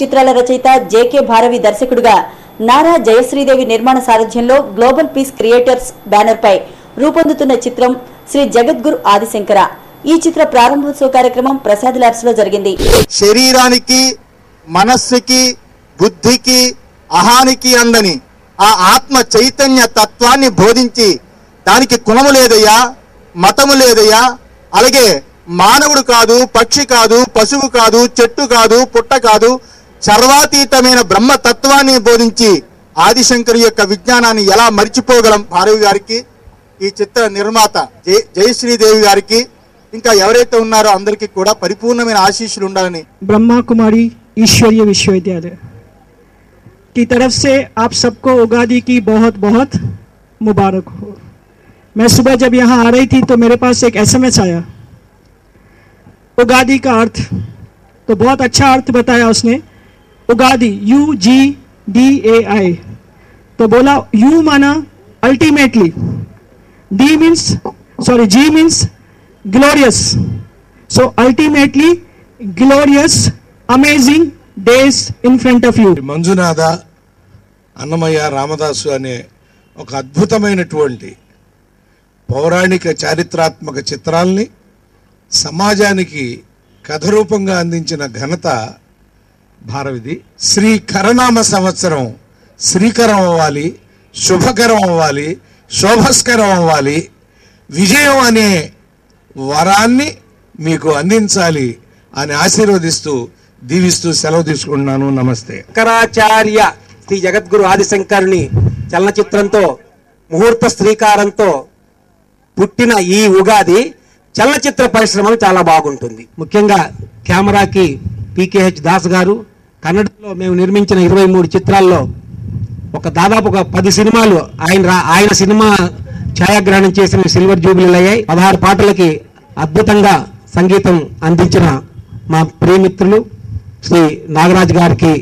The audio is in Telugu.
చిత్రాల రచయిత జేకే భారవి దర్శకుడుగా నారా జయశ్రీదేవి నిర్మాణ సారథ్యంలో గ్లోబల్ పీస్ క్రియేటర్స్ బ్యానర్ పై రూపొందుతున్న చిత్రం శ్రీ జగద్గురు ఆదిశంకర. ఈ చిత్ర ప్రారంభోత్సవ కార్యక్రమం ప్రసాద్ ల్యాబ్స్ లో జరిగింది. శరీరానికి, మనస్సుకి, బుద్ధికి, అహానికి అందని ఆ ఆత్మ చైతన్య తత్వాన్ని బోధించి దానికి కులము లేదయ్యా, మతము లేదయ్యా, అలాగే మానవుడు కాదు, పక్షి కాదు, పశువు కాదు, చెట్టు కాదు, పుట్ట కాదు, సర్వాతీతమైన బ్రహ్మతత్వాన్ని బోధించి ఆదిశంకరు యొక్క విజ్ఞానాన్ని ఎలా మర్చిపోగలం? భారవి గారికి, ఈ చిత్ర నిర్మాత జయశ్రీదేవి గారికి, ఇంకా ఎవరైతే ఉన్నారో అందరికీ కూడా పరిపూర్ణమైన ఆశీస్సులు ఉండాలని ब्रह्मा कुमारी ईश्वरीय विश्वविद्यालय की तरफ से आप सबको उगादी की बहुत बहुत मुबारक हो। मैं सुबह जब यहाँ आ रही थी तो मेरे पास एक SMS आया, उगादी का अर्थ, तो बहुत अच्छा अर्थ बताया उसने, उगादी UGDAI। तो बोला यू माना ultimately, G means glorious, so ultimately glorious amazing days in front of you. Manjunatha, Annamayya, Ramadasu అనే ఒక అద్భుతమైనటువంటి పౌరాణిక చారిత్రాత్మక చిత్రాల్ని సమాజానికి కథ రూపంగా అందించిన ఘనత భారవిది. శ్రీ కరనామ సంవత్సరం శ్రీకరం అవ్వాలి, శుభకరం అవ్వాలి, శోభస్కరం అవ్వాలి, విజయం అనే వరాన్ని మీకు అందించాలి అని ఆశీర్వదిస్తూ దీవిస్తూ సెలవు తీసుకుంటున్నాను. నమస్తే. శంకరాచార్య శ్రీ జగద్గురు ఆదిశంకరుని చలనచిత్రంతో ముహూర్త శ్రీకారంతో పుట్టిన ఈ ఉగాది చలనచిత్ర పరిశ్రమలో చాలా బాగుంటుంది. ముఖ్యంగా కెమెరాకి PKH దాస్ గారు, కన్నడలో మేము నిర్మించిన 23 చిత్రాల్లో దాదాపు ఒక 10 సినిమాలు ఆయన సినిమా ఛాయాగ్రహణం చేసిన సిల్వర్ జూబిలీలు అయ్యాయి. 16 పాటలకి అద్భుతంగా సంగీతం అందించిన మా ప్రియమిత్రులు శ్రీ నాగరాజ్ గారికి